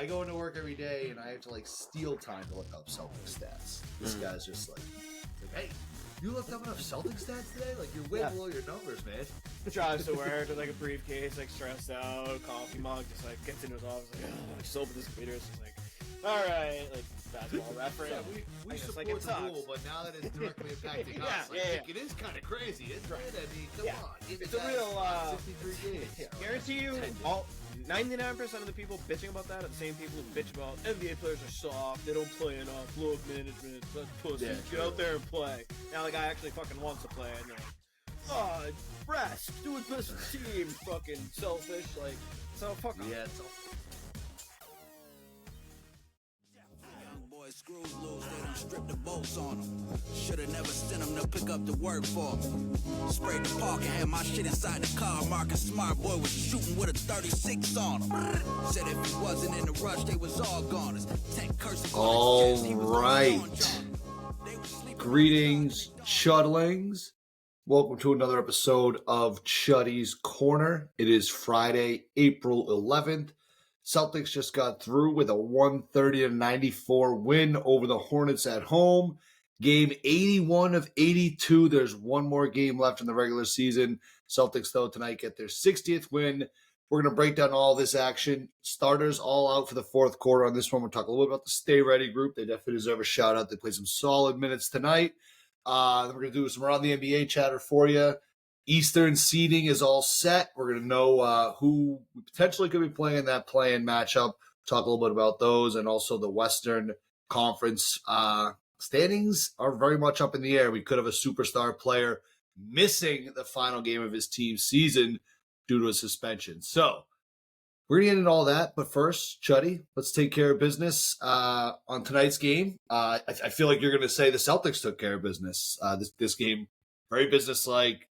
I go into work every day and I have to like steal time to look up Celtics stats. This guy's just like, hey, you looked up enough Celtics stats today? Like you're way below your numbers, man. Drives to work with like a briefcase, like stressed out, coffee mug, just like gets into his office, like, oh, just open this computer, it's just like, all right, like basketball reference. Yeah, we support like, the rule, but now that it's directly impacting us, it is kind of crazy, isn't it? I mean, come on. It's a real 63 games. Guarantee you, 99% of the people bitching about that are the same people who bitch about NBA players are soft, they don't play enough, load management, that's pussy, get out there and play. Now the guy actually fucking wants to play, and they're like, oh, rest, do it best for the team, fucking selfish, like, so fuck off. Yeah, it's all... Screws loose, they done strip the bolts on them. Shoulda never sent them to pick up the work for me. Sprayed the park and had my shit inside the car. Marcus Smart Boy was shooting with a 36 on him. Said if he wasn't in the rush, they was all goners. Tech cursing. All right. Greetings, Chudlings. Welcome to another episode of Chuddy's Corner. It is Friday, April 11th. Celtics just got through with a 130-94 win over the Hornets at home. Game 81 of 82. There's one more game left in the regular season. Celtics, though, tonight get their 60th win. We're going to break down all this action. Starters all out for the fourth quarter on this one. We'll talk a little bit about the Stay Ready group. They definitely deserve a shout-out. They played some solid minutes tonight. Then we're going to do some around the NBA chatter for you. Eastern seeding is all set. We're going to know who potentially could be playing that play-in matchup. Talk a little bit about those, and also the Western Conference standings are very much up in the air. We could have a superstar player missing the final game of his team's season due to a suspension. So we're going to get into all that. But first, Chuddy, let's take care of business on tonight's game. I feel like you're going to say the Celtics took care of business. This game, very businesslike.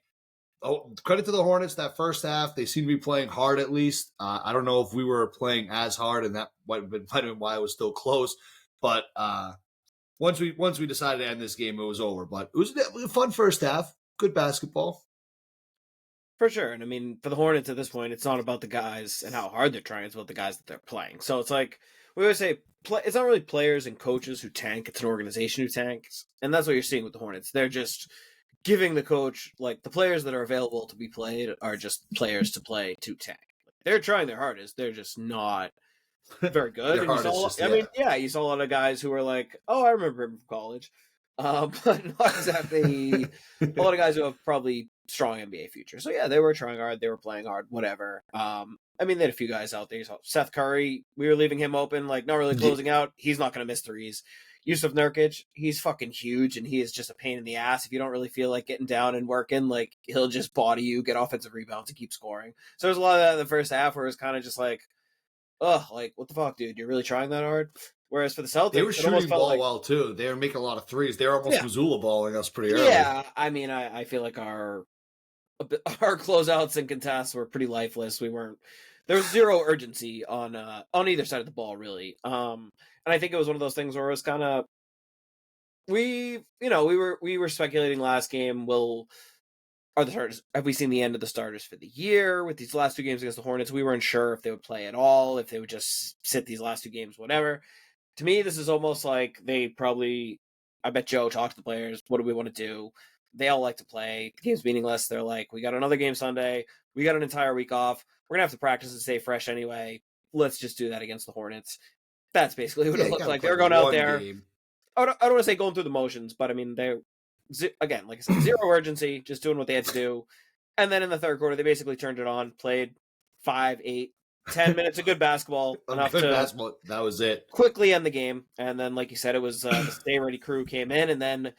Oh, credit to the Hornets that first half. They seem to be playing hard at least. I don't know if we were playing as hard, and that might have been why it was still close. But once we decided to end this game, it was over. But it was a fun first half. Good basketball. For sure. And I mean, for the Hornets at this point, it's not about the guys and how hard they're trying. It's about the guys that they're playing. So it's like, we always say, it's not really players and coaches who tank. It's an organization who tanks. And that's what you're seeing with the Hornets. They're just giving the coach, like, the players that are available to be played are just players to play to tank. They're trying their hardest. They're just not very good. And you saw a lot of guys who were like, oh, I remember him from college. But not exactly a lot of guys who have probably strong NBA future. So yeah, they were trying hard. They were playing hard, whatever. I mean, they had a few guys out there. You saw Seth Curry. We were leaving him open, like, not really closing out. He's not going to miss threes. Yusuf Nurkic, he's fucking huge, and he is just a pain in the ass. If you don't really feel like getting down and working, like, he'll just body you, get offensive rebounds, and keep scoring. So there's a lot of that in the first half where it was kind of just like, ugh, like, what the fuck, dude? You're really trying that hard? Whereas for the Celtics, they were shooting the ball well, too. They were making a lot of threes. They were almost Missoula balling us pretty early. Yeah, I mean, I feel like our closeouts and contests were pretty lifeless. There was zero urgency on either side of the ball, really. And I think it was one of those things where it was kind of, we were speculating last game, have we seen the end of the starters for the year with these last two games against the Hornets? We weren't sure if they would play at all, if they would just sit these last two games, whatever. To me, this is almost like I bet Joe talked to the players. What do we want to do? They all like to play. The game's meaningless. They're like, we got another game Sunday. We got an entire week off. We're going to have to practice and stay fresh anyway. Let's just do that against the Hornets. That's basically what it looked like. They were going out there. I don't want to say going through the motions, but I mean, again, like I said, zero urgency, just doing what they had to do. And then in the third quarter, they basically turned it on, played 5, 8, 10 minutes of good basketball. That was it. Quickly end the game. And then, like you said, it was the Stay Ready crew came in, and then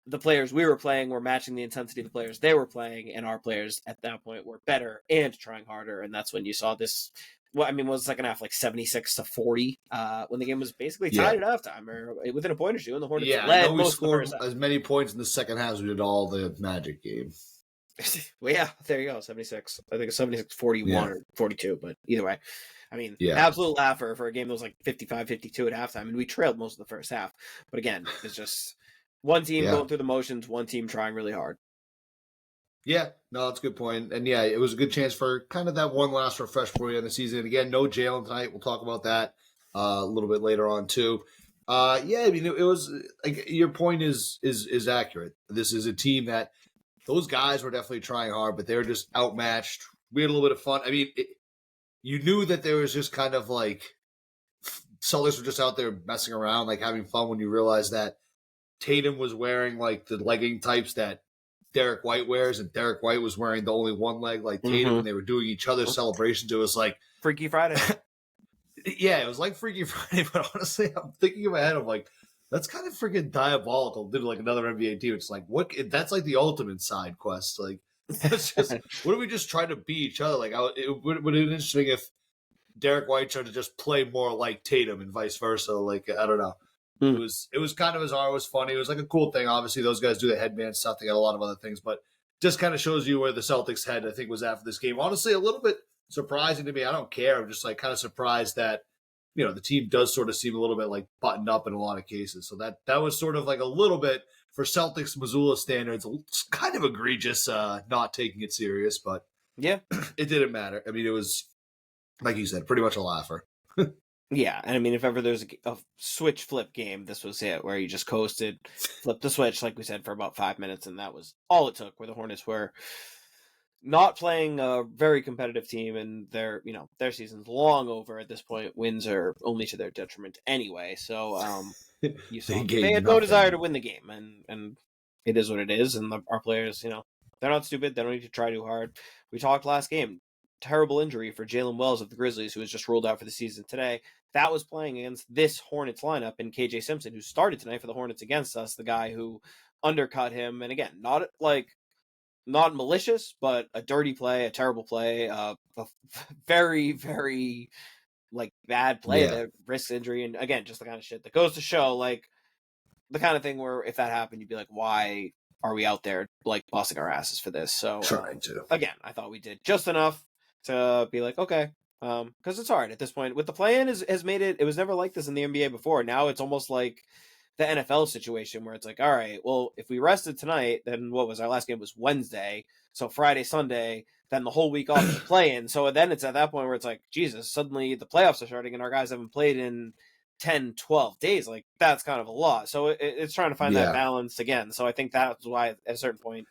the players we were playing were matching the intensity of the players they were playing, and our players at that point were better and trying harder. And that's when you saw this. Was the second half like 76-40 when the game was basically tied at halftime or within a point or two, and the Hornets led we scored as many points in the second half as we did all the Magic game. Well, yeah, there you go, 76. I think it's 76-41 or 42, but either way, I mean, absolute laugher for a game that was like 55-52 at halftime, and we trailed most of the first half. But again, it's just one team going through the motions, one team trying really hard. Yeah, no, that's a good point. And yeah, it was a good chance for kind of that one last refresh for you in the season. And again, no Jalen tonight. We'll talk about that a little bit later on too. Yeah, I mean, it was like your point is accurate. This is a team that those guys were definitely trying hard, but they were just outmatched. We had a little bit of fun. I mean, you knew that there was just kind of like Celtics were just out there messing around, like having fun when you realized that Tatum was wearing like the legging types that Derek White wears, and Derek White was wearing the only one leg like Tatum, and they were doing each other's celebrations. It was like Freaky Friday. yeah, it was like Freaky Friday, but honestly, I'm thinking in my head, I'm like, that's kind of freaking diabolical. Did like another NBA team. It's like, what? That's like the ultimate side quest. Like, it's just, what if we just try to beat each other? Like, it would have been interesting if Derek White tried to just play more like Tatum and vice versa. Like, I don't know. It was kind of bizarre. It was funny. It was like a cool thing. Obviously, those guys do the headband stuff. They got a lot of other things, but just kind of shows you where the Celtics head, I think, was after this game. Honestly, a little bit surprising to me. I don't care. I'm just like kind of surprised that, you know, the team does sort of seem a little bit like buttoned up in a lot of cases. So that was sort of like a little bit for Celtics Missoula standards, kind of egregious, not taking it serious, but yeah, it didn't matter. I mean, it was, like you said, pretty much a laugher. Yeah, and I mean, if ever there's a switch flip game, this was it, where you just coasted, flipped the switch, like we said, for about 5 minutes, and that was all it took, where the Hornets were not playing a very competitive team, and their season's long over at this point. Wins are only to their detriment anyway, so you saw they had no desire to win the game, and it is what it is, and our players, they're not stupid, they don't need to try too hard. We talked last game, terrible injury for Jalen Wells of the Grizzlies, who was just ruled out for the season today. That was playing against this Hornets lineup, and KJ Simpson, who started tonight for the Hornets against us, the guy who undercut him. And again, not malicious, but a dirty play, a terrible play, a very, very bad play that risks injury. And again, just the kind of shit that goes to show the kind of thing where if that happened, you'd be like, why are we out there busting our asses for this? So trying to. Again, I thought we did just enough to be like, okay, because it's hard at this point. With the play-in has made it was never like this in the NBA before. Now it's almost like the NFL situation where it's like, all right, well, if we rested tonight, then what was our last game was Wednesday, so Friday, Sunday, then the whole week off the play-in. So then it's at that point where it's like, Jesus, suddenly the playoffs are starting and our guys haven't played in 10, 12 days. That's kind of a lot. So it's trying to find that balance again. So I think that's why at a certain point,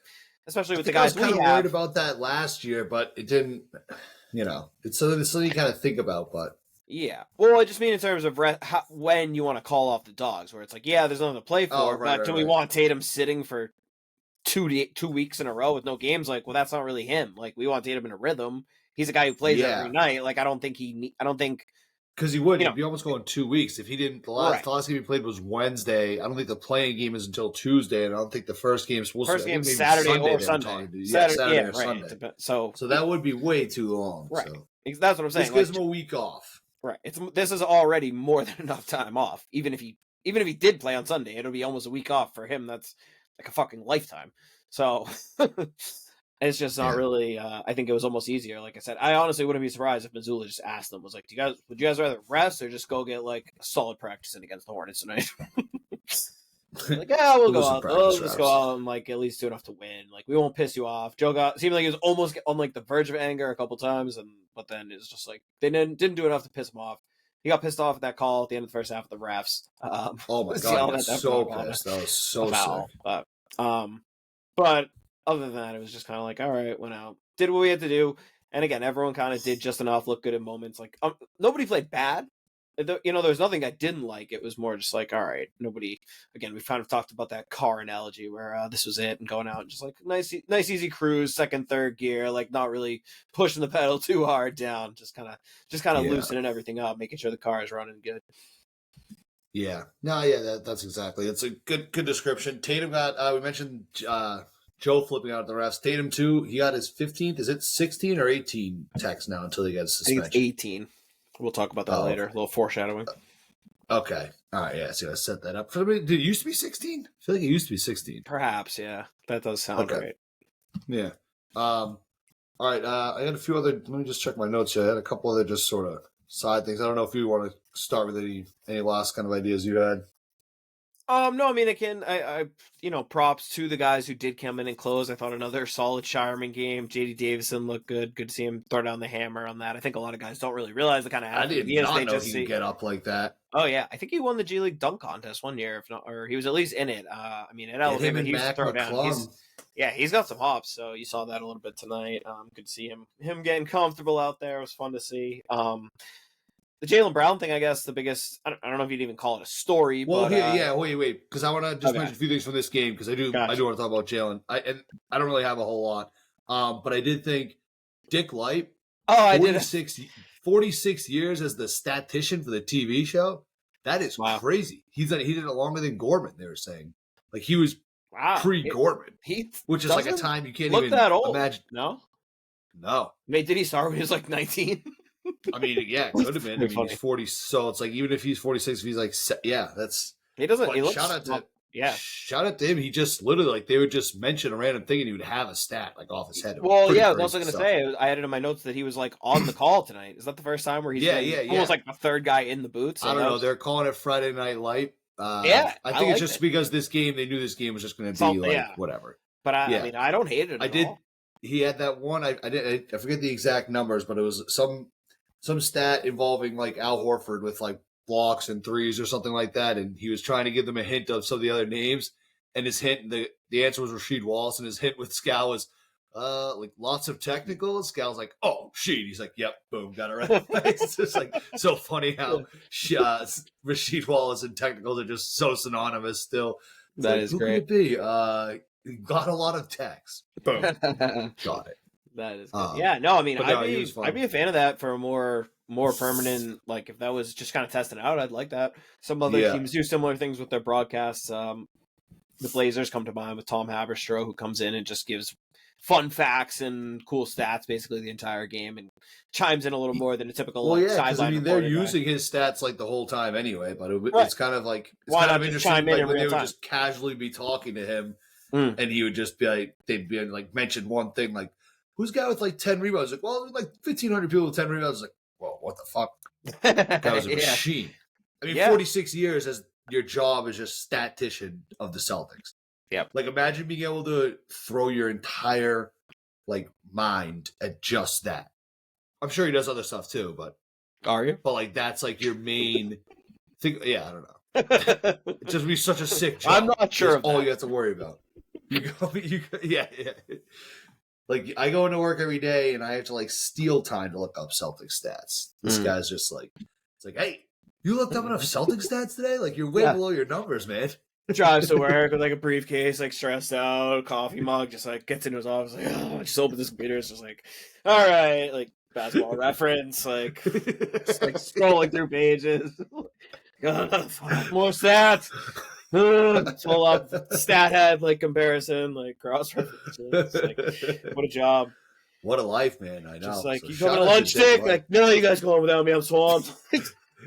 especially with the guys I was kind of worried about that last year, but it didn't, it's something you kind of think about, but. Yeah. Well, I just mean in terms of when you want to call off the dogs, where it's like, yeah, there's nothing to play for, but do we want Tatum sitting for 2 weeks in a row with no games? Well, that's not really him. We want Tatum in a rhythm. He's a guy who plays every night. I don't think because he would. He'd be almost going 2 weeks if he didn't. The last game he played was Wednesday. I don't think the playing game is until Tuesday, and I don't think the first game is supposed to be Saturday or Sunday. Saturday or Sunday. So that would be way too long. Right. So. That's what I'm saying. This gives him a week off. Right. This is already more than enough time off. Even if he did play on Sunday, it'll be almost a week off for him. That's like a fucking lifetime. So it's just not really. I think it was almost easier. Like I said, I honestly wouldn't be surprised if Missoula just asked them, was like, would you guys rather rest or just go get a solid practice in against the Hornets tonight? We'll go out. We'll just go out and at least do enough to win. We won't piss you off. Joe seemed like he was almost on the verge of anger a couple times, but then it's just they didn't do enough to piss him off. He got pissed off at that call at the end of the first half of the refs. Oh my god, I was so pissed. That was so sick. But other than that, it was just kind of all right, went out, did what we had to do, and again, everyone kind of did just enough, look good in moments. Nobody played bad. There's nothing I didn't like. It was more just all right, nobody. Again, we've kind of talked about that car analogy where this was it, and going out and just nice easy cruise, second, third gear, not really pushing the pedal too hard down, just kind of loosening everything up, making sure the car is running good. Yeah, no, that's exactly. It's a good description. Tatum got. We mentioned Joe flipping out at the refs. Tatum too. He got his 15th. Is it 16 or 18 techs now until he gets suspension? I think it's 18. We'll talk about that later. A little foreshadowing. Okay. All right. Yeah. So I set that up. Did it used to be 16? I feel like it used to be 16. Perhaps. Yeah. That does sound right. Yeah. All right. I had a few other. Let me just check my notes here. I had a couple other just sort of side things. I don't know if you want to start with any last kind of ideas you had. No, I mean, props to the guys who did come in and close. I thought another solid Shireman game. JD Davison looked good. Good to see him throw down the hammer on that. I think a lot of guys don't really realize the kind of athlete he is. I did not They know just he see. could get up like that. Oh yeah, I think he won the G League dunk contest one year, if not, or he was at least in it. I mean, at Alabama, he used to throw down. He's got some hops, so you saw that a little bit tonight. Good to see him getting comfortable out there. It was fun to see. The Jaylen Brown thing, I guess, the biggest. I don't know if you'd even call it a story. Well, but, wait, because I want to just mention a few things from this game because I do want to talk about Jaylen. I don't really have a whole lot, but I did think Dick Light. Oh, 46 years as the statistician for the TV show. That is crazy. He did it longer than Gorman. They were saying, like he was pre-Gorman, which is like a time you can't even that old. Imagine. No. I mean, did he start when he was like 19? I mean, yeah, it could have been. I mean, he's 40, so it's like even if he's 46, if he's like, that's. He doesn't. He looks, shout out to him. He just literally like they would just mention a random thing and he would have a stat like off his head. Well, yeah, I was also going to say I added in my notes that he was like on the call tonight. Is that the first time where he's almost like the third guy in the booth? So I don't know. They're calling it Friday Night Light. I think it's just because they knew this game was just going to be whatever. But I mean, I don't hate it. At all. He had that one. I forget the exact numbers, but it was some stat involving like Al Horford with like blocks and threes or something like that, and he was trying to give them a hint of some of the other names, and his hint, the answer was Rasheed Wallace, and his hint with Scal was like lots of technicals. Scal's like, oh, Sheed. He's like, yep, boom, got it right. It's just like so funny how Rasheed Wallace and technicals are just so synonymous still. It's that like, is who great. Could it be? Got a lot of techs. Boom, got it. That is good. Yeah, no, I mean, I'd be a fan of that for a more permanent, like if that was just kind of testing out, I'd like that. Some other teams do similar things with their broadcasts. The Blazers come to mind with Tom Haberstroh, who comes in and just gives fun facts and cool stats basically the entire game and chimes in a little more than a typical sideline. I mean, they're using his stats like the whole time anyway, but it's kind of like interesting like, when they would just casually be talking to him and he would just be like, they'd be like mention one thing like, who's the guy with like 10 rebounds? Like, well, there's like 1,500 people with 10 rebounds. Like, well, what the fuck? That was a machine. I mean, 46 years as your job as just statistician of the Celtics. Yep. Like, imagine being able to throw your entire like mind at just that. I'm sure he does other stuff too, but are you? But like, that's like your main thing. Yeah, I don't know. It just be such a sick job. I'm not sure. That's all you have to worry about. Yeah. Like, I go into work every day, and I have to, like, steal time to look up Celtic stats. This guy's just like, it's like, hey, you looked up enough Celtic stats today? Like, you're way below your numbers, man. Drives to work with, like, a briefcase, like, stressed out, coffee mug, just, like, gets into his office, like, oh, just open this computer. It's just like, all right, like, basketball reference, like, just, like, scrolling through pages. More stats. Pull up stat head like comparison, like cross references. Like, what a job! What a life, man! I know. Just like, so you coming to lunch, Dick? Like, no, you guys going without me. I'm swamped.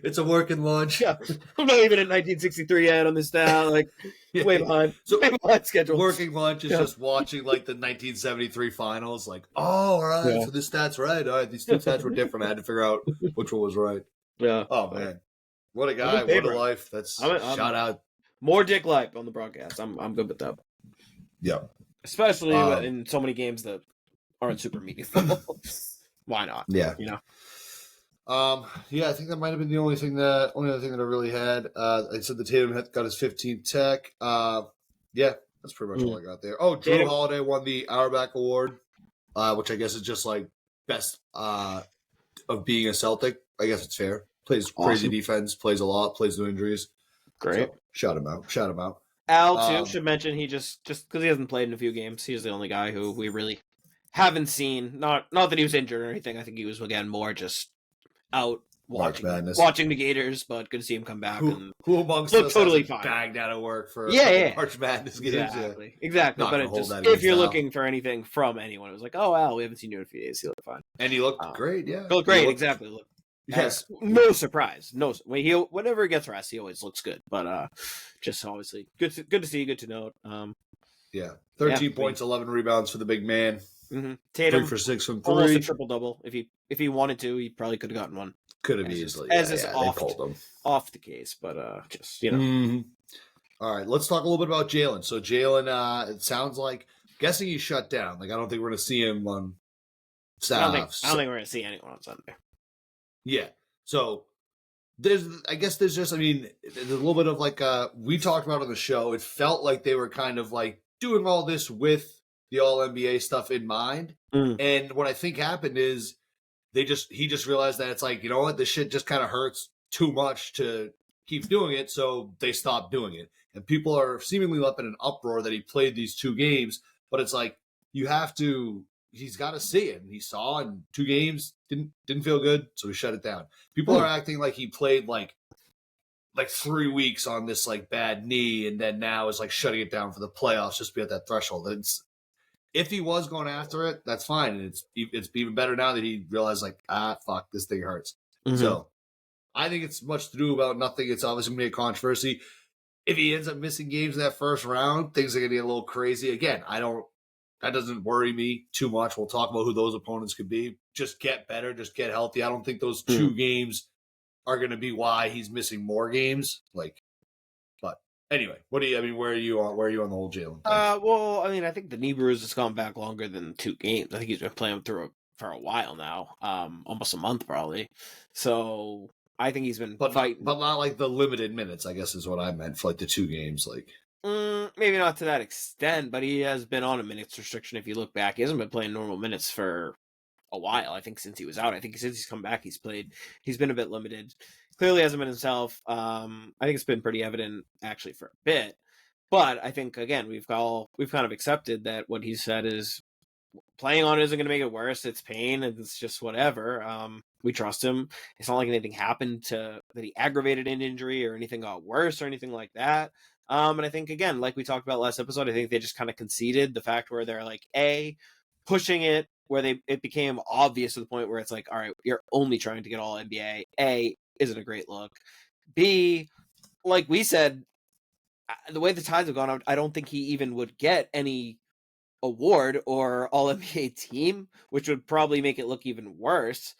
It's a working lunch. Yeah, I'm not even at 1963 yet on this stat. Like, way behind. So way behind schedule. Working lunch is just watching like the 1973 finals. Like, oh, all right, so this stat's right. All right, these two stats were different. I had to figure out which one was right. Yeah. Oh man, what a guy! What a life! That's shout out. More Dick Light on the broadcast. I'm good with that. Yeah. Especially in so many games that aren't super meaningful. Why not? Yeah. You know. I think that might have been the only other thing that I really had. I said the Tatum got his 15th tech. That's pretty much all I got there. Oh, Drew Holiday won the Auerbach Award, which I guess is just like best of being a Celtic. I guess it's fair. Plays crazy defense, plays a lot, plays no injuries. Great. So, shout him out. Al, too, should mention he just because he hasn't played in a few games, he's the only guy who we really haven't seen. Not that he was injured or anything. I think he was, again, more just out watching the Gators, but good to see him come back. Who amongst us totally fine. Bagged out of work for March Madness games? Exactly. But it just, if you're looking for anything from anyone, it was like, oh, Al, we haven't seen you in a few days. He looked fine. And he looked great, yeah. He looked great, exactly. Yes, no surprise. Whenever he gets rest, he always looks good. But just obviously good to see, good to note. 13 points, 11 rebounds for the big man. Mm-hmm. Tatum 3 for 6 from 3. Almost a triple double. If he wanted to, he probably could have gotten one. Could have easily. As is off the case, but just All right, let's talk a little bit about Jalen. So Jalen, it sounds like, guessing he's shut down. Like I don't think we're going to see him on. I don't think we're going to see anyone on Sunday. Yeah. So there's just, I mean, there's a little bit of like we talked about on the show. It felt like they were kind of like doing all this with the All NBA stuff in mind. And what I think happened is he just realized that it's like, you know what, this shit just kind of hurts too much to keep doing it, so they stopped doing it. And people are seemingly up in an uproar that he played these 2 games, but it's like he's got to see it. And he saw in 2 games, didn't feel good, so he shut it down. People are acting like he played like 3 weeks on this like bad knee, and then now is like shutting it down for the playoffs just to be at that threshold. If he was going after it, that's fine. And it's even better now that he realized like, fuck, this thing hurts. So I think it's much to do about nothing. It's obviously going to be a controversy. If he ends up missing games in that first round, things are going to get a little crazy. Again, that doesn't worry me too much. We'll talk about who those opponents could be. Just get better, just get healthy. I don't think those 2 games are going to be why he's missing more games. But anyway, where are you on the whole Jalen thing? Well, I mean, I think the knee bruise has gone back longer than 2 games. I think he's been playing through it for a while now, almost a month probably. So I think he's been fighting, but not like the limited minutes, I guess is what I meant for like the 2 games. Like maybe not to that extent, but he has been on a minutes restriction. If you look back, he hasn't been playing normal minutes for a while. I think since he was out, I think since he's come back, he's been a bit limited. Clearly hasn't been himself. I think it's been pretty evident actually for a bit. But I think again we've kind of accepted that what he said is playing on it isn't going to make it worse. It's pain and it's just whatever. We trust him. It's not like anything happened that he aggravated an injury or anything got worse or anything like that. And I think again, like we talked about last episode, I think they just kind of conceded the fact where they're like pushing it where it became obvious to the point where it's like, all right, you're only trying to get all NBA. Isn't a great look. B, like we said, the way the tides have gone, I don't think he even would get any award or all NBA team, which would probably make it look even worse.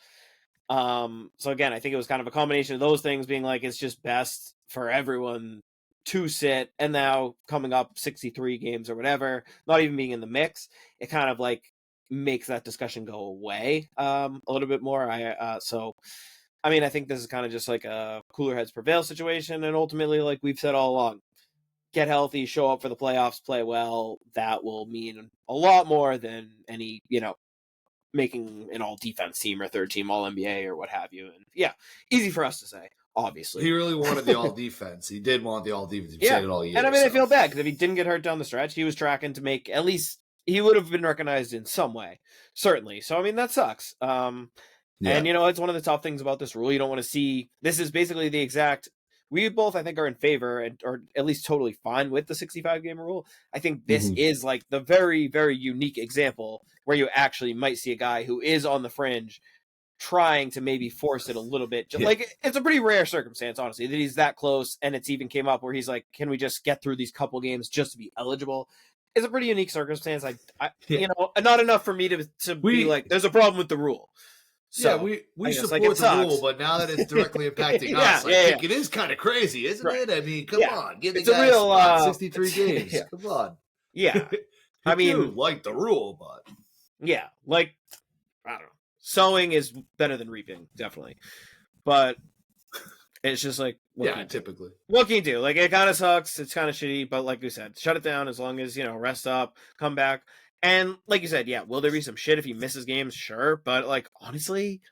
So again, I think it was kind of a combination of those things being like, it's just best for everyone to sit, and now coming up 63 games or whatever, not even being in the mix, it kind of like makes that discussion go away a little bit more. So I mean, I think this is kind of just like a cooler heads prevail situation, and ultimately, like we've said all along, get healthy, show up for the playoffs, play well. That will mean a lot more than any, making an all defense team or 3rd team all NBA or what have you. And yeah, easy for us to say, obviously. He really wanted the all defense. He did want the all defense. He said it all year. And I mean, I feel bad because if he didn't get hurt down the stretch, he was tracking to make at least, he would have been recognized in some way, certainly. So, I mean, that sucks. And, it's one of the tough things about this rule. You don't want to see, this is basically the exact, we both, I think, are in favor or at least totally fine with the 65-game rule. I think this is like the very, very unique example where you actually might see a guy who is on the fringe trying to maybe force it a little bit. Like, it's a pretty rare circumstance, honestly, that he's that close, and it's even came up where he's like, can we just get through these couple games just to be eligible? It's a pretty unique circumstance. Not enough for me to be like, there's a problem with the rule. So we support the rule, but now that it's directly impacting us, I think it is kind of crazy, isn't it? I mean, come on, give the guys 63 games. Come on. Yeah. I mean, like the rule, but yeah, like I don't know. Sowing is better than reaping, definitely. But it's just like typically. What can you do? Like it kind of sucks. It's kind of shitty, but like we said, shut it down as long as, rest up, come back. And like you said, will there be some shit if he misses games? Sure. But like, honestly,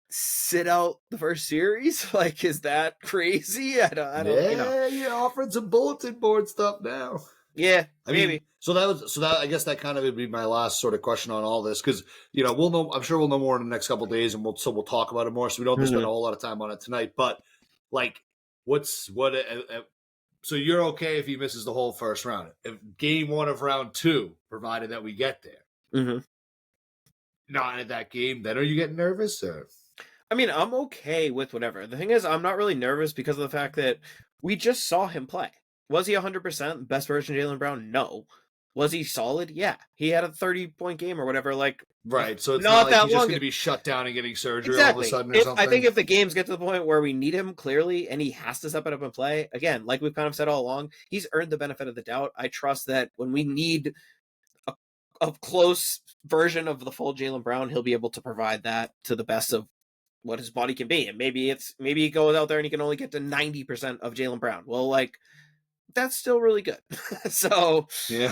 sit out the first series? Like, is that crazy? I don't you're offering some bulletin board stuff now. Yeah, maybe. So that I guess that kind of would be my last sort of question on all this, because we'll know. I'm sure we'll know more in the next couple of days, and we'll talk about it more. So we don't have to spend a whole lot of time on it tonight. But like, so you're okay if he misses the whole first round, if game 1 of round 2, provided that we get there. Not at that game, then are you getting nervous? Or? I mean, I'm okay with whatever. The thing is, I'm not really nervous because of the fact that we just saw him play. Was he 100% best version of Jaylen Brown? No. Was he solid? Yeah. He had a 30-point game or whatever. Like, Right, so it's Not not like that he's just long going to ago. be shut down and getting surgery all exactly. of a sudden or I something. think if the games get to the point where we need him clearly and he has to step it up and play, again, like we've kind of said all along, he's earned the benefit of the doubt. I trust that when we need a close version of the full Jaylen Brown, he'll be able to provide that to the best of what his body can be. And maybe he goes out there and he can only get to 90% of Jaylen Brown. Well, like, that's still really good. So yeah.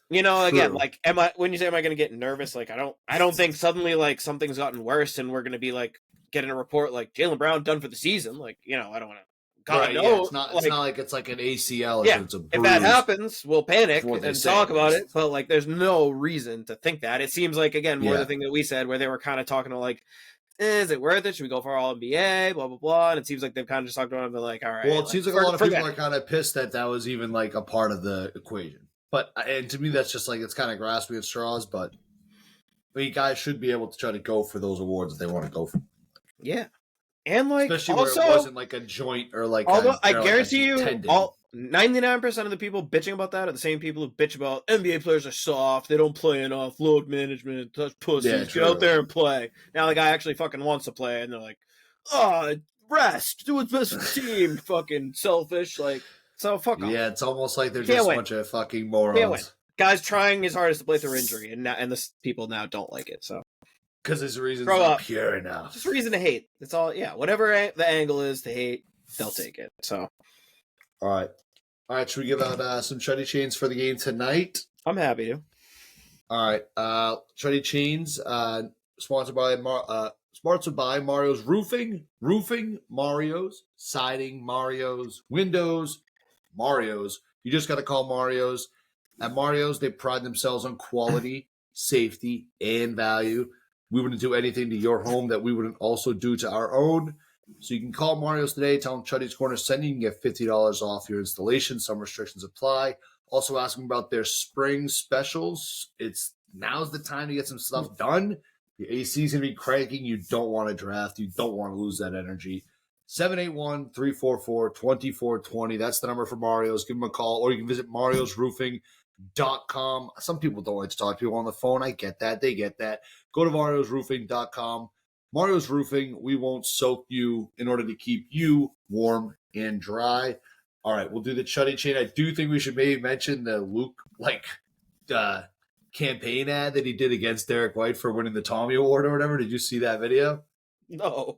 again, True. like, when you say am I going to get nervous? Like, I don't think suddenly like something's gotten worse and we're going to be like getting a report like Jaylen Brown done for the season. Like, I don't want to. God, Right, no, yeah, it's not like it's like an ACL. Yeah, It's a if that bruise. happens, we'll panic what they and say, talk at about least. it. But like, there's no reason to think that. It seems like, again, more Yeah. the thing that we said where they were kind of talking to like, is it worth it? Should we go for all NBA? Blah blah blah. And it seems like they've kind of just talked about it. And they're like, all right. Well, it seems like a lot of people forget are kind of pissed that was even like a part of the equation. But and to me, that's just like it's kind of grasping at straws. But you guys should be able to try to go for those awards if they want to go for. Yeah, and like Especially also, where it wasn't like a joint or like. although I like guarantee you, tendon. all 99% of the people bitching about that are the same people who bitch about NBA players are soft, they don't play enough, load management, touch pussies, Yeah, get true. out there and play. Now the guy actually fucking wants to play, and they're like, oh, rest, do what's best for the team, fucking selfish. Like, so fuck off. Yeah, it's almost like they're Can't just win. a bunch of fucking Can't morons. win. Guys trying his hardest to play through injury, and the people now don't like it. So Because his reasons Grow are up. pure enough. just reason to hate. It's all, yeah. Whatever the angle is to hate, they'll take it. So All right. Should we give out some Chuddy Chains for the game tonight? I'm happy to. All right. Chuddy Chains, sponsored by Mario's Roofing Mario's, Siding Mario's, Windows Mario's. You just got to call Mario's. At Mario's, they pride themselves on quality, safety, and value. We wouldn't do anything to your home that we wouldn't also do to our own. So you can call Mario's today, tell them Chuddy's Corner sent you. You can get $50 off your installation. Some restrictions apply. Also ask them about their spring specials. Now's the time to get some stuff done. Your AC's going to be cranking. You don't want to draft. You don't want to lose that energy. 781-344-2420. That's the number for Mario's. Give them a call, or you can visit mariosroofing.com. Some people don't like to talk to people on the phone. I get that. They get that. Go to mariosroofing.com. Mario's Roofing, we won't soak you in order to keep you warm and dry. All right, we'll do the Chuddy Chain. I do think we should maybe mention the Luke, campaign ad that he did against Derek White for winning the Tommy Award or whatever. Did you see that video? No.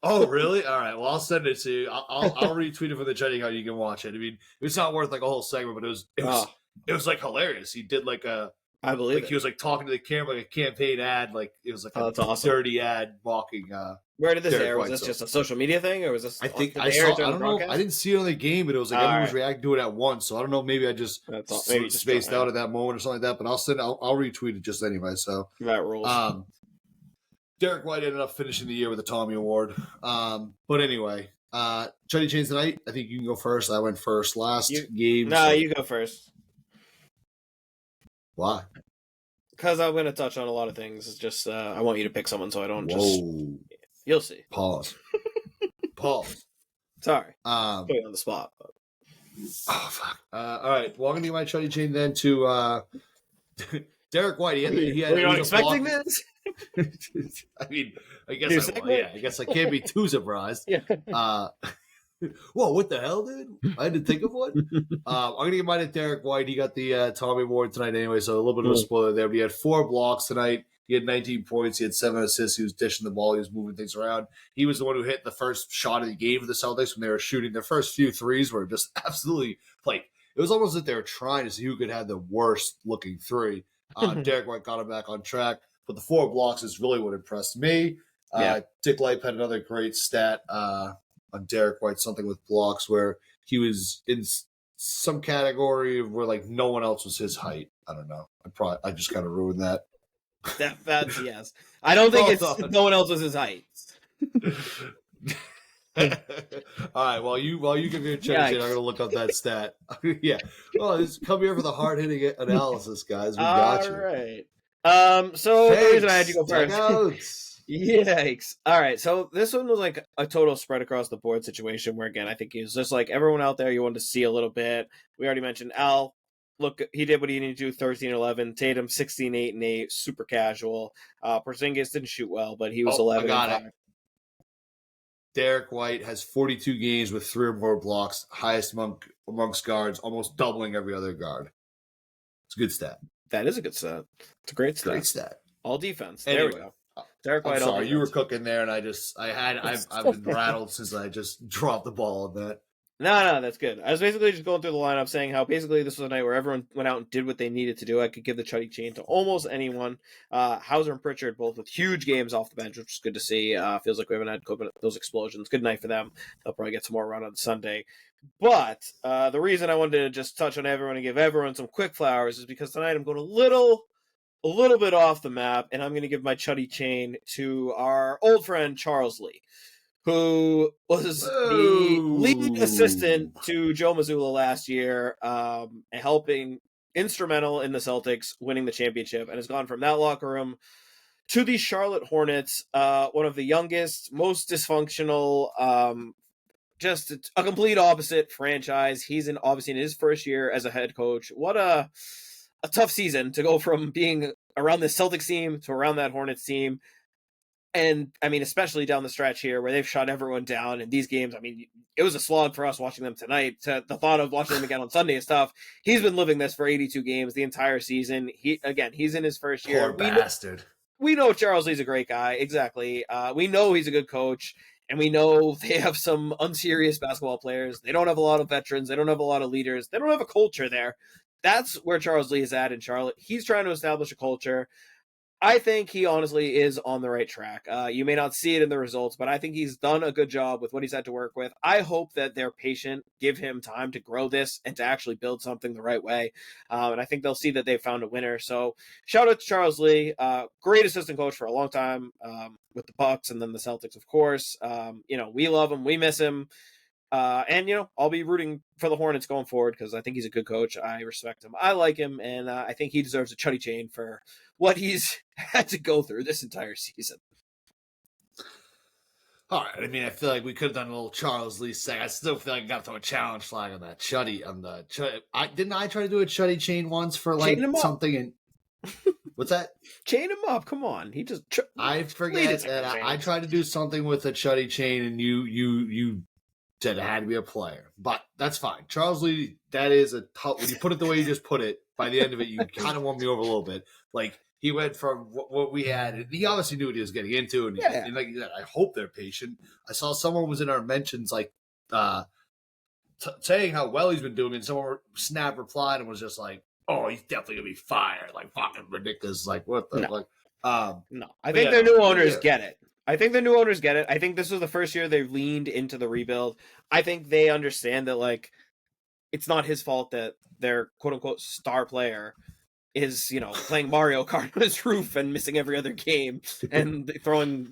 Oh, really? All right. Well, I'll send it to you. I'll retweet it from the Chuddy account. You can watch it. I mean, it's not worth like a whole segment, but it was like hilarious. He did like I believe he was like talking to the camera like a campaign ad, like it was like a that's awesome. dirty ad mocking. Where did this Derek air? Was White, this so. just a social media thing, or was this? I think did I they air saw. it during I the don't know. broadcast? I didn't see it on the game, but it was like All everyone was right. reacting to it at once. So I don't know. Maybe I just maybe just spaced don't out at that moment or something like that. But I'll retweet it just anyway. So That rules. Derek White ended up finishing the year with a Tommy Award. But anyway, Chuddy Chains tonight. I think you can go first. I went first last game. No, you go first. Why? Because I'm going to touch on a lot of things. It's just I want you to pick someone so I don't Whoa. You'll see. Pause. Sorry. Um, Put you on the spot. But... Oh, fuck. All right. Well, I'm going to give my Chuddy Chain then to Derek White. Were you not expecting this? I mean, I New guess segment? I guess I can't be too surprised. Yeah. Whoa, what the hell, dude? I didn't think of one. I'm going to give mine to Derek White. He got the Tommy Award tonight anyway, so a little bit of a spoiler there. But he had 4 blocks tonight. He had 19 points. He had 7 assists. He was dishing the ball. He was moving things around. He was the one who hit the first shot of the game for the Celtics when they were shooting. Their first few threes were just absolutely, like, it was almost like they were trying to see who could have the worst looking three. Derek White got him back on track. But the 4 blocks is really what impressed me. Dick Lipe had another great stat on Derek White, something with blocks, where he was in some category where like no one else was his height. I don't know. I just kind of ruined that. That's yes. I don't think no one else was his height. All right. While you give your check, I'm gonna look up that stat. Yeah. Well, come here for the hard hitting analysis, guys. We got you. All right. So the reason I had you go first. Yikes. All right. So this one was like a total spread across the board situation where, again, I think he was just like everyone out there. You wanted to see a little bit. We already mentioned Al look, he did what he needed to do, 13-11. Tatum, 16-8-8, super casual. Porzingis didn't shoot well, but he was 11 I and got 5. it. Derek White has 42 games with 3 or more blocks, highest amongst guards, almost doubling every other guard. It's a good stat. That is a good stat. It's a great stat. Great stat. All defense. Anyway, there we go. Derek White. I'm sorry, you were defense. cooking there, and I've been rattled since I just dropped the ball on that. No, that's good. I was basically just going through the lineup saying how basically this was a night where everyone went out and did what they needed to do. I could give the Chuddy Chain to almost anyone. Hauser and Pritchard both with huge games off the bench, which is good to see. Feels like we haven't had those explosions. Good night for them. They'll probably get some more run on Sunday. But the reason I wanted to just touch on everyone and give everyone some quick flowers is because tonight I'm going a little bit off the map, and I'm going to give my Chuddy Chain to our old friend Charles Lee, who was the leading assistant to Joe Mazzulla last year, helping instrumental in the Celtics winning the championship, and has gone from that locker room to the Charlotte Hornets, one of the youngest, most dysfunctional, just a complete opposite franchise. He's obviously in his first year as a head coach. What a tough season to go from being around the Celtics team to around that Hornets team. And, I mean, especially down the stretch here where they've shut everyone down in these games. I mean, it was a slog for us watching them tonight. The thought of watching them again on Sunday is tough. He's been living this for 82 games the entire season. He's in his first year. Poor bastard. We know Charles Lee's a great guy. Exactly. We know he's a good coach. And we know they have some unserious basketball players. They don't have a lot of veterans. They don't have a lot of leaders. They don't have a culture there. That's where Charles Lee is at in Charlotte. He's trying to establish a culture. I think he honestly is on the right track. You may not see it in the results, but I think he's done a good job with what he's had to work with. I hope that they're patient, give him time to grow this and to actually build something the right way. And I think they'll see that they've found a winner. So shout out to Charles Lee, great assistant coach for a long time with the Bucks and then the Celtics, of course. We love him. We miss him. And I'll be rooting for the Hornets going forward because I think he's a good coach. I respect him. I like him, and I think he deserves a Chuddy Chain for what he's had to go through this entire season. All right. I mean, I feel like we could have done a little Charles Lee thing. I still feel like I got to throw a challenge flag on that Chuddy. Didn't I try to do a Chuddy Chain once for like something? And what's that? Chain him up. Come on. He just. I forget that I tried to do something with a Chuddy Chain, and you said it had to be a player, but that's fine. Charles Lee, that is a tough. When you put it the way you just put it, by the end of it, you kind of won me over a little bit. Like he went from what we had. He obviously knew what he was getting into, and like you said, I hope they're patient. I saw someone was in our mentions like saying how well he's been doing, and someone snap replied and was just like, "Oh, he's definitely gonna be fired." Like fucking ridiculous. Like what the fuck? No, I think their new owners get it. I think the new owners get it. I think this was the first year they've leaned into the rebuild. I think they understand that, like, it's not his fault that their quote-unquote star player is, playing Mario Kart on his roof and missing every other game and throwing,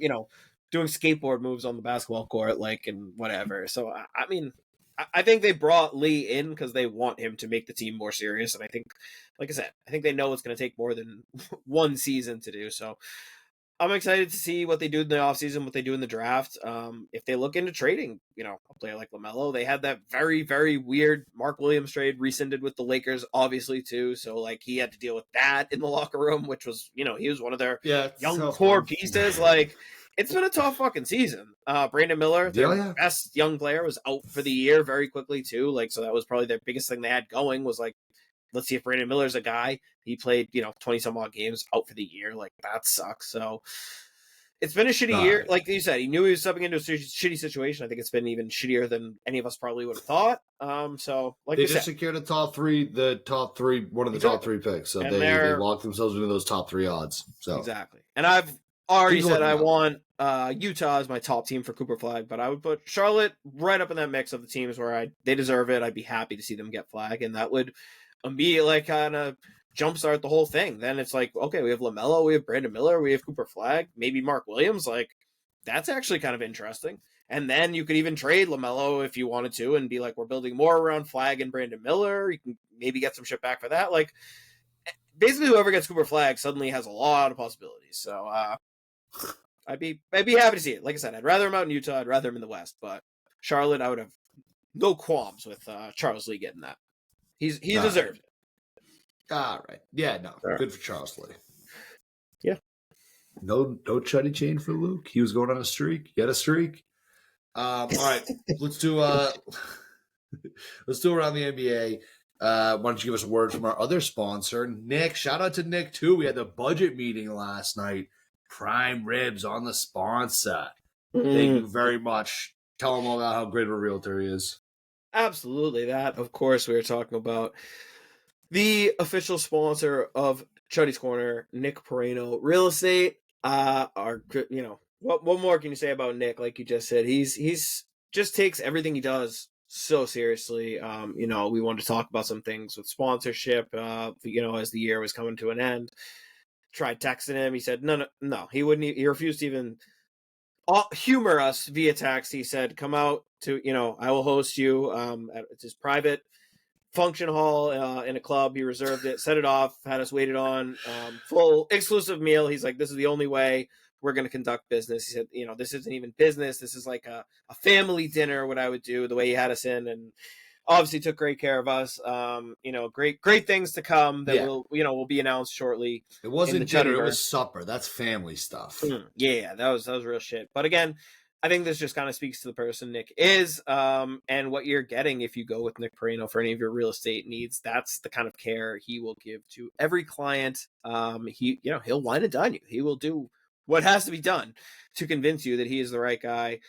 doing skateboard moves on the basketball court, like, and whatever. So, I mean, I think they brought Lee in because they want him to make the team more serious. And I think, like I said, I think they know it's going to take more than one season to do. So, I'm excited to see what they do in the offseason, what they do in the draft. If they look into trading, a player like LaMelo, they had that very, very weird Mark Williams trade rescinded with the Lakers, obviously, too. So, like, he had to deal with that in the locker room, which was, he was one of their young core pieces. Like, it's been a tough fucking season. Brandon Miller, their best young player, was out for the year very quickly, too. Like, so that was probably their biggest thing they had going was, like, let's see if Brandon Miller's a guy. He played, 20 some odd games out for the year. Like that sucks. So it's been a shitty year. Like you said, he knew he was stepping into a shitty situation. I think it's been even shittier than any of us probably would have thought. So like they just secured one of the top three picks. So they locked themselves into those top 3 odds. So exactly. And I've already said I want Utah as my top team for Cooper Flag, but I would put Charlotte right up in that mix of the teams where they deserve it. I'd be happy to see them get Flag, and that would immediately kind of jumpstart the whole thing. Then it's like, okay, we have LaMelo, we have Brandon Miller, we have Cooper Flag, maybe Mark Williams. Like, that's actually kind of interesting. And then you could even trade LaMelo if you wanted to and be like, we're building more around Flag and Brandon Miller. You can maybe get some shit back for that. Like, basically whoever gets Cooper Flag suddenly has a lot of possibilities. So I'd be happy to see it. Like I said, I'd rather him out in Utah. I'd rather him in the West. But Charlotte, I would have no qualms with Charles Lee getting that. He deserves it. All right. Yeah, no. All right. Good for Charles Lee. Yeah. No Chuddy Chain for Luke. He was going on a streak. He had a streak. All right. Let's do around the NBA. Why don't you give us a word from our other sponsor, Nick? Shout out to Nick too. We had the budget meeting last night. Prime ribs on the sponsor. Thank you very much. Tell him all about how great of a realtor he is. Absolutely. That, of course, we were talking about the official sponsor of Chuddy's Corner, Nick Perino Real Estate. What more can you say about Nick? Like you just said, he's just takes everything he does so seriously. We wanted to talk about some things with sponsorship, as the year was coming to an end. Tried texting him. He said, no, he wouldn't. He refused to even humor us via text. He said, come out to, I will host you at his private function hall in a club. He reserved it, set it off, had us waited on, full exclusive meal. He's like, this is the only way we're going to conduct business. He said, this isn't even business. This is like a family dinner, what I would do, the way he had us in, and obviously took great care of us. Great things to come that will be announced shortly. It wasn't dinner, it was supper. That's family stuff. Yeah, that was real shit. But again, I think this just kind of speaks to the person Nick is, and what you're getting if you go with Nick Perino for any of your real estate needs. That's the kind of care he will give to every client. He'll wine and dine you. He will do what has to be done to convince you that he is the right guy.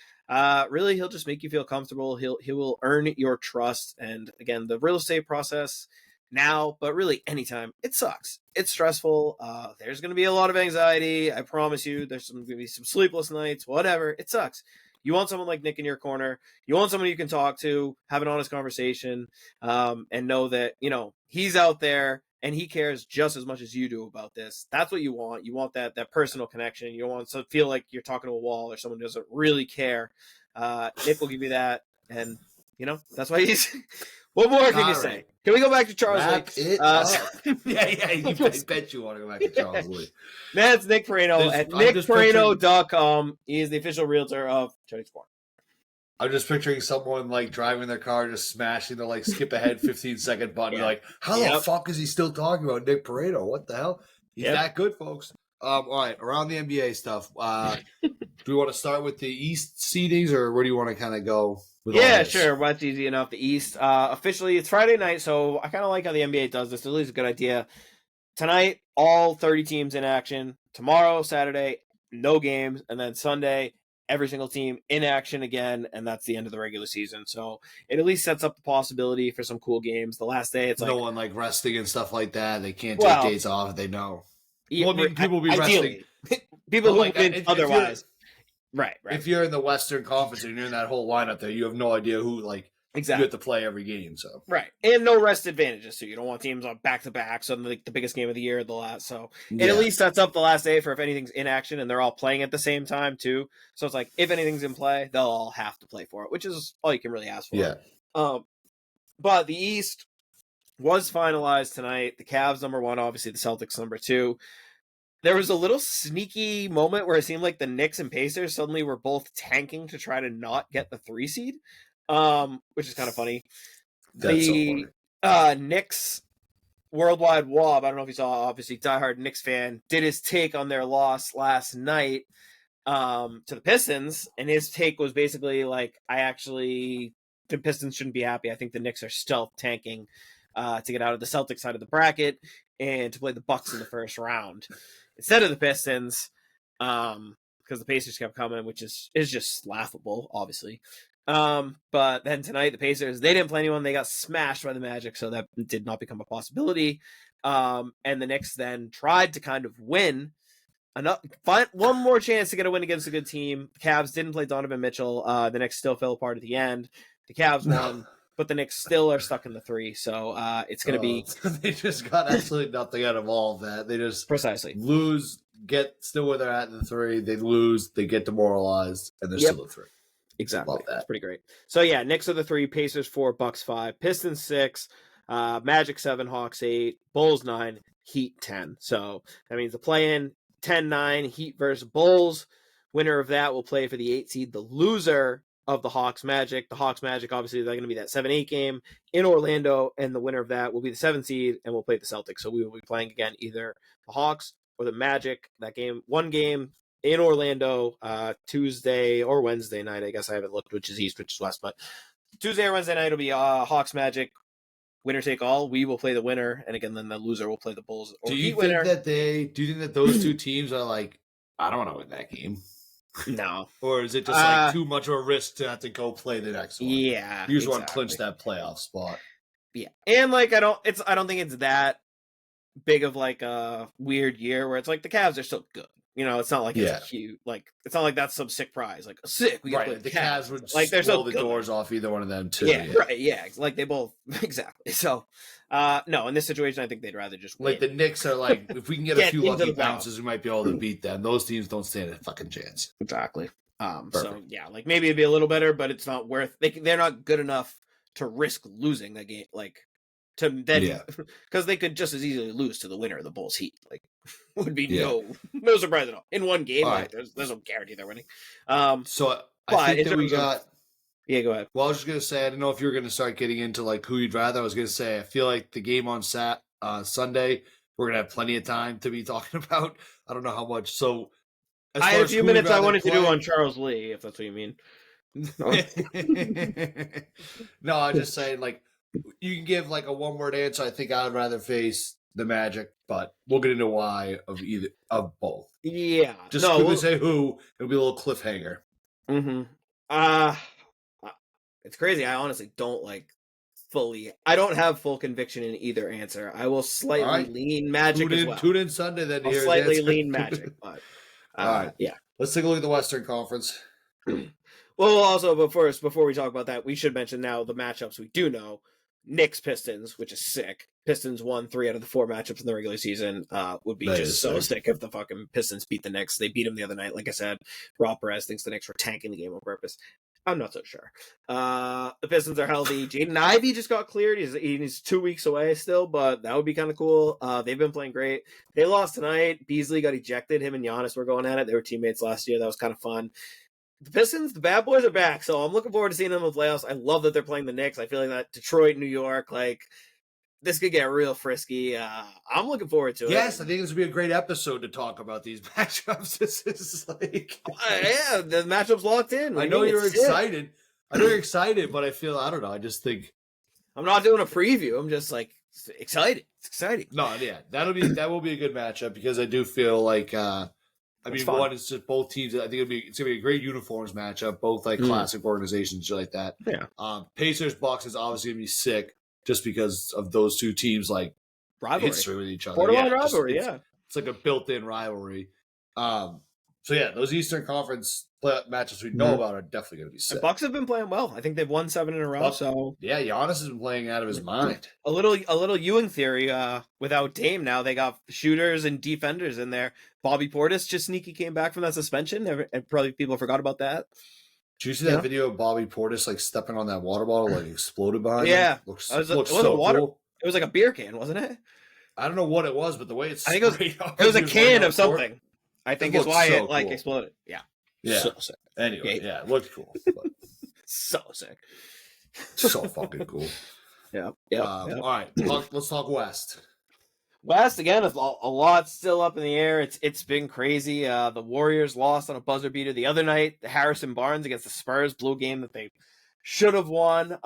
Really, he'll just make you feel comfortable. He will earn your trust. And again, the real estate process now, but really anytime, it sucks. It's stressful. There's going to be a lot of anxiety. I promise you, there's going to be some sleepless nights, whatever. It sucks. You want someone like Nick in your corner. You want someone you can talk to, have an honest conversation, and know that, he's out there and he cares just as much as you do about this. That's what you want. You want that personal connection. You don't want to feel like you're talking to a wall or someone who doesn't really care. Nick will give you that. And, that's why he's... What more can you say? Can we go back to Charles Lee? I bet you want to go back to Charles Lee. That's Nick Perino at nickperino.com. He is the official realtor of Chuddy's Corner. I'm just picturing someone driving their car, just smashing the skip ahead 15-second button. You're like, how the fuck is he still talking about Nick Perino? What the hell? He's that good, folks. All right, around the NBA stuff. Do we want to start with the East seedings, or where do you want to kind of go? Sure. Well, that's easy enough. The East. Officially, it's Friday night, so I kind of like how the NBA does this. It really is a good idea. Tonight, all 30 teams in action. Tomorrow, Saturday, no games. And then Sunday, every single team in action again, and that's the end of the regular season. So it at least sets up the possibility for some cool games. The last day, it's no one resting and stuff like that. They can't take days off if they know. Well, people will be resting. People who win otherwise. Right. If you're in the Western Conference and you're in that whole lineup there, you have no idea who exactly you have to play every game. So and no rest advantages too. You don't want teams on back to back. So the biggest game of the year at the last. So it at least sets up the last day for if anything's in action and they're all playing at the same time too. So it's if anything's in play, they'll all have to play for it, which is all you can really ask for. Yeah. But the East was finalized tonight. The Cavs number 1, obviously the Celtics number 2. There was a little sneaky moment where it seemed like the Knicks and Pacers suddenly were both tanking to try to not get the 3 seed, which is kind of funny. That's so funny. Knicks Worldwide Wob, I don't know if you saw, obviously diehard Knicks fan, did his take on their loss last night to the Pistons, and his take was basically the Pistons shouldn't be happy. I think the Knicks are stealth tanking to get out of the Celtics side of the bracket and to play the Bucks in the first round instead of the Pistons, because the Pacers kept coming, which is just laughable, obviously. But then tonight, the Pacers, they didn't play anyone. They got smashed by the Magic, so that did not become a possibility. And the Knicks then tried to kind of win. Find one more chance to get a win against a good team. The Cavs didn't play Donovan Mitchell. The Knicks still fell apart at the end. The Cavs won. But the Knicks still are stuck in the 3, so it's going to be... They just got absolutely nothing out of all of that. They just precisely lose, get still where they're at in the 3. They lose, they get demoralized, and they're still in 3. Exactly. Love that. That's pretty great. So, Knicks are the 3, Pacers 4, Bucks 5, Pistons 6, Magic 7, Hawks 8, Bulls 9, Heat 10. So that means the play-in 10-9, Heat versus Bulls. Winner of that will play for the 8 seed. The loser of the Hawks Magic. The Hawks Magic, obviously, they're going to be that 7-8 game in Orlando, and the winner of that will be the 7th seed, and we'll play the Celtics. So we will be playing again either the Hawks or the Magic. That game, one game in Orlando, Tuesday or Wednesday night. I guess I haven't looked which is East, which is West, but Tuesday or Wednesday night will be Hawks Magic. Winner take all. We will play the winner, and again, then the loser will play the Bulls. Or do you winner. think that those two teams are like, I don't know in that game? No. Or is it just like too much of a risk to have to go play the next one? Yeah. You just want to clinch that playoff spot. Yeah. And like I don't think it's that big of like a weird year where it's like the Cavs are still good. You know, it's not like it's a huge it's not like that's some sick prize. Like sick, we got the Cavs would like they're blow so the doors off either one of them too. Yeah, right. Yeah, like they both exactly. So, no, in this situation, I think they'd rather just win. Like the Knicks are like, if we can get a few lucky bounces, we might be able to beat them. Those teams don't stand a fucking chance. Exactly. So yeah, like maybe it'd be a little better, but it's not worth. They're not good enough to risk losing the game. Like to then because they could just as easily lose to the winner of the Bulls Heat. Like would be no surprise at all in one game. All like there's no guarantee they're winning. So I think that we got. Yeah, go ahead. Well, I was just gonna say I don't know if you were gonna start getting into like who you'd rather. I was gonna say I feel like the game on Sunday we're gonna have plenty of time to be talking about. I don't know how much. So I had a few minutes I wanted to do on Charles Lee, if that's what you mean. No, I was just saying like you can give like a one-word answer. I think I would rather face the Magic, but we'll get into why of both. Yeah, just quickly say who. It'll be a little cliffhanger. Mm-hmm. It's crazy. I honestly don't I don't have full conviction in either answer. I will slightly lean Magic as well. Tune in Sunday then. I'll slightly lean Magic, but all right. Yeah. Let's take a look at the Western Conference. Well, also, but first, before we talk about that, we should mention now the matchups we do know. Knicks Pistons, which is sick. Pistons won 3 out of the 4 matchups in the regular season. Would be just so sick if the fucking Pistons beat the Knicks. They beat them the other night. Like I said, Rob Perez thinks the Knicks were tanking the game on purpose. I'm not so sure. The Pistons are healthy. Jaden Ivey just got cleared. He's 2 weeks away still, but that would be kind of cool. They've been playing great. They lost tonight. Beasley got ejected. Him and Giannis were going at it. They were teammates last year. That was kind of fun. The Pistons, the bad boys are back, so I'm looking forward to seeing them in the playoffs. I love that they're playing the Knicks. I feel like that Detroit, New York, like this could get real frisky. I'm looking forward to it. Yes, I think this would be a great episode to talk about these matchups. This is like, yeah, the matchup's locked in. I know you're excited. I know you're excited, but I don't know. I just think I'm not doing a preview. I'm just like excited. It's exciting. No, yeah, that will be a good matchup because I do feel like. One is just both teams. I think it's gonna be a great uniforms matchup. Both like classic organizations, shit like that. Yeah. Pacers Bucks is obviously gonna be sick just because of those two teams like history with each other. Borderline rivalry, it's like a built-in rivalry. So yeah, those Eastern Conference matchups we know about are definitely gonna be sick. The Bucks have been playing well. I think they've won 7 in a row. So yeah, Giannis has been playing out of his mind. A little Ewing theory. Without Dame now, they got shooters and defenders in there. Bobby Portis just sneaky came back from that suspension. And probably people forgot about that. Did you see that video of Bobby Portis like stepping on that water bottle, like exploded behind him? Yeah, looks so water. Cool. It was like a beer can, wasn't it? I don't know what it was, but the way it's I think it was a can of something. I think is why it like exploded. Yeah. So sick. Anyway, it looked cool. But... so sick. So fucking cool. Yeah. All right, let's talk West. West again, a lot still up in the air. It's been crazy. The Warriors lost on a buzzer beater the other night. Harrison Barnes against the Spurs blew a game that they should have won.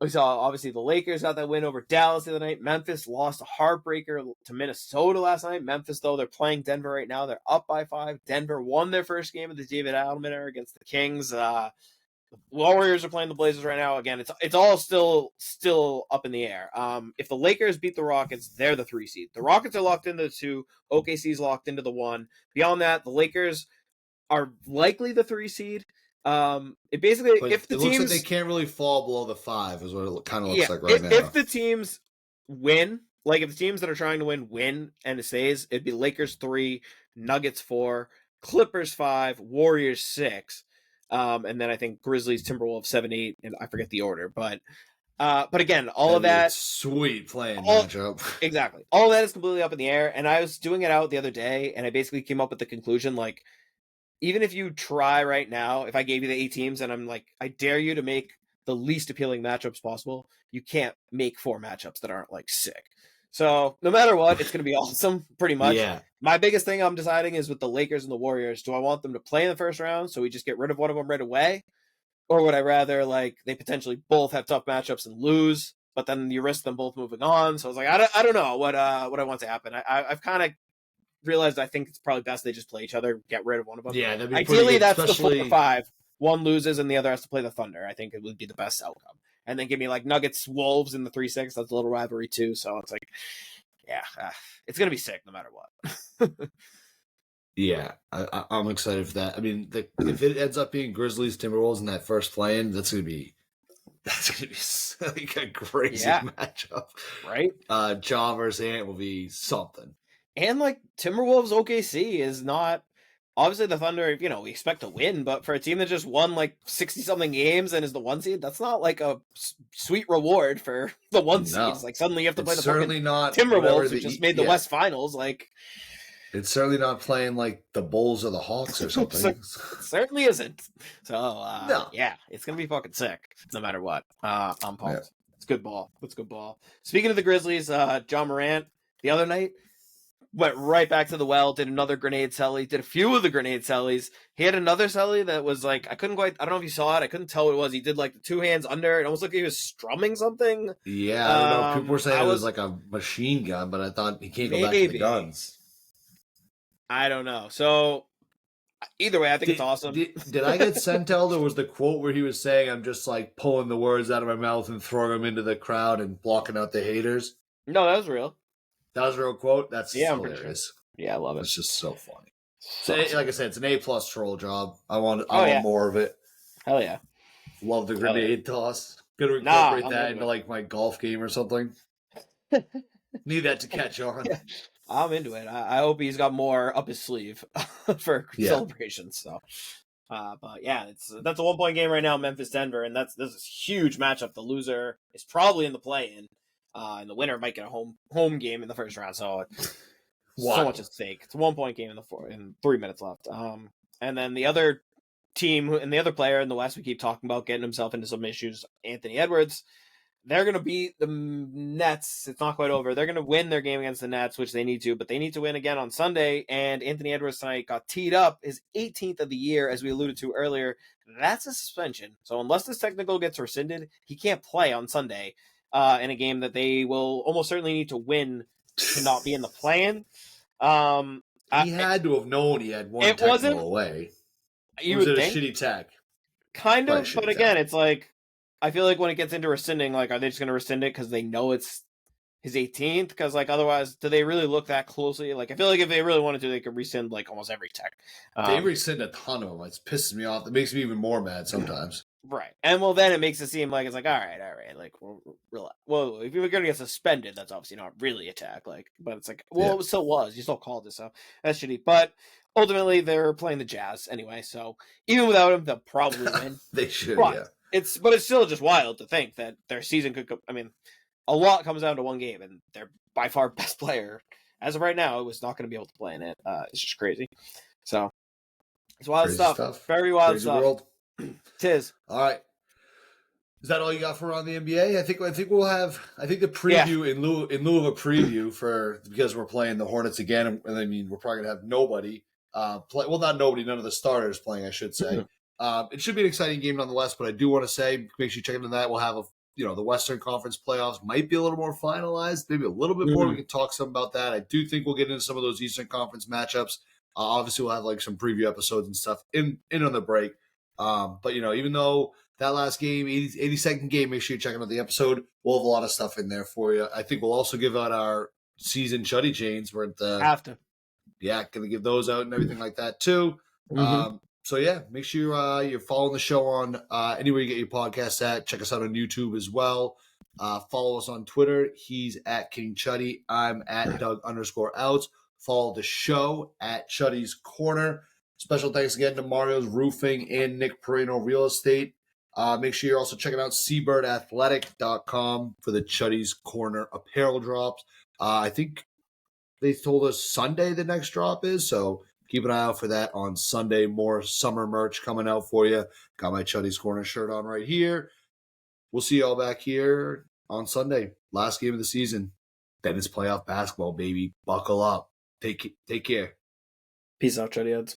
We saw obviously the Lakers got that win over Dallas the other night. Memphis lost a heartbreaker to Minnesota last night. Memphis, though, they're playing Denver right now. They're up by 5. Denver won their first game of the David Adelman era against the Kings. The Warriors are playing the Blazers right now. Again, it's all still up in the air. If the Lakers beat the Rockets, they're the 3 seed. The Rockets are locked into the 2. OKC's locked into the 1. Beyond that, the Lakers are likely the 3 seed. It basically but if the it teams looks like they can't really fall below the 5 is what it kind of looks like right now. If the teams win, like if the teams that are trying to win and it stays, it'd be Lakers 3, Nuggets 4, Clippers 5, Warriors 6. And then I think Grizzlies, Timberwolves 7, 8, and I forget the order, but again, all of that sweet playing matchup. Exactly. All of that is completely up in the air. And I was doing it out the other day, and I basically came up with the conclusion like even if you try right now, if I gave you the 8 teams and I'm like, I dare you to make the least appealing matchups possible, you can't make 4 matchups that aren't like sick. So no matter what, it's going to be awesome, pretty much. Yeah. My biggest thing I'm deciding is with the Lakers and the Warriors, do I want them to play in the first round so we just get rid of one of them right away? Or would I rather like they potentially both have tough matchups and lose, but then you risk them both moving on? So I was like, I don't know what I want to happen. I've kind of realized I think it's probably best they just play each other, get rid of one of them. Yeah, that'd be Ideally, good, that's especially... the 4-5. One loses and the other has to play the Thunder. I think it would be the best outcome. And then give me like Nuggets Wolves in the 3-6. That's a little rivalry too. So it's like, yeah, it's gonna be sick no matter what. Yeah, I'm excited for that. I mean, if it ends up being Grizzlies Timberwolves in that first play-in, that's gonna be like a crazy matchup, right? Ja versus Ant will be something. And like Timberwolves OKC is not obviously the Thunder. You know, we expect to win, but for a team that just won like 60-something games and is the 1 seed, that's not like a sweet reward for the 1 seed. It's like suddenly you have to play the certainly not Timberwolves, who just made the West Finals. Like. It's certainly not playing like the Bulls or the Hawks or something. It certainly isn't. So, no. Yeah, it's going to be fucking sick no matter what. I'm pumped. Yeah. It's good ball. It's good ball. Speaking of the Grizzlies, John Morant, the other night, went right back to the well, did another grenade celly, did a few of the grenade cellies. He had another celly that was like, I don't know if you saw it. I couldn't tell what it was. He did like the 2 hands under. It almost looked like he was strumming something. Yeah, I don't know. People were saying it was like a machine gun, but I thought he can't go back to the guns. I don't know. So either way, I think it's awesome. Did I get sent out? There was the quote where he was saying, I'm just like pulling the words out of my mouth and throwing them into the crowd and blocking out the haters. No, that was real. That was a real quote? That's hilarious. Sure. Yeah, I love it. It's just so funny. So, like I said, it's an A+ troll job. I want more of it. Hell yeah. Love the grenade toss. Gonna incorporate that into like my golf game or something. Need that to catch on. Yeah. I'm into it. I hope he's got more up his sleeve for celebrations. So, but yeah, that's a 1-point game right now, Memphis-Denver, and this is a huge matchup. The loser is probably in the play-in, and the winner might get a home game in the first round. So, so much at stake. It's a 1-point game in 3 minutes left. And then the other team and the other player in the West we keep talking about getting himself into some issues, Anthony Edwards. They're going to beat the Nets. It's not quite over. They're going to win their game against the Nets, which they need to, but they need to win again on Sunday. And Anthony Edwards tonight got teed up, his 18th of the year, as we alluded to earlier. That's a suspension. So unless this technical gets rescinded, he can't play on Sunday in a game that they will almost certainly need to win to not be in the play-in. He had to have known he had one technical away. Was it a shitty tech? Kind of, but again, it's like, I feel like when it gets into rescinding, like, are they just going to rescind it because they know it's his 18th? Because, like, otherwise, do they really look that closely? Like, I feel like if they really wanted to, they could rescind, like, almost every tech. They rescind a ton of them. It's pisses me off. It makes me even more mad sometimes. Right. And, well, then it makes it seem like it's like, all right. Like, well, if you were going to get suspended, that's obviously not really a tech. Like, but it's like, well, it still was. You still called it, so that's shitty. But ultimately, they're playing the Jazz anyway, so even without him, they'll probably win. They should, but it's still just wild to think that their season could go. I mean, a lot comes down to one game, and their by far best player, as of right now, was not going to be able to play in it. It's just crazy. So it's wild stuff. Very wild crazy stuff. World. Tis. All right. Is that all you got for around the NBA? I think we'll have. I think the preview in lieu of a preview because we're playing the Hornets again, and I mean we're probably gonna have nobody. Not nobody, none of the starters playing, I should say. It should be an exciting game nonetheless, but I do want to say, make sure you check into that. We'll have the Western Conference playoffs might be a little more finalized, maybe a little bit more. We can talk some about that. I do think we'll get into some of those Eastern Conference matchups. Obviously, we'll have like some preview episodes and stuff in on the break. But even though that last game, 82nd game, make sure you're checking out the episode. We'll have a lot of stuff in there for you. I think we'll also give out our season Chuddy Chains. We're at the have to. Yeah, going to give those out and everything like that too. So yeah, make sure you're following the show on anywhere you get your podcasts at. Check us out on YouTube as well. Follow us on Twitter. He's at King Chuddy. I'm at Doug_outs. Follow the show at Chuddy's Corner. Special thanks again to Mario's Roofing and Nick Perino Real Estate. Make sure you're also checking out SeabirdAthletic.com for the Chuddy's Corner apparel drops. I think they told us Sunday the next drop is, so Keep an eye out for that on Sunday. More summer merch coming out for you. Got my Chuddy's Corner shirt on right here. We'll see y'all back here on Sunday. Last game of the season. Then it's playoff basketball, baby. Buckle up. Take care. Peace out, Chuddy Heads.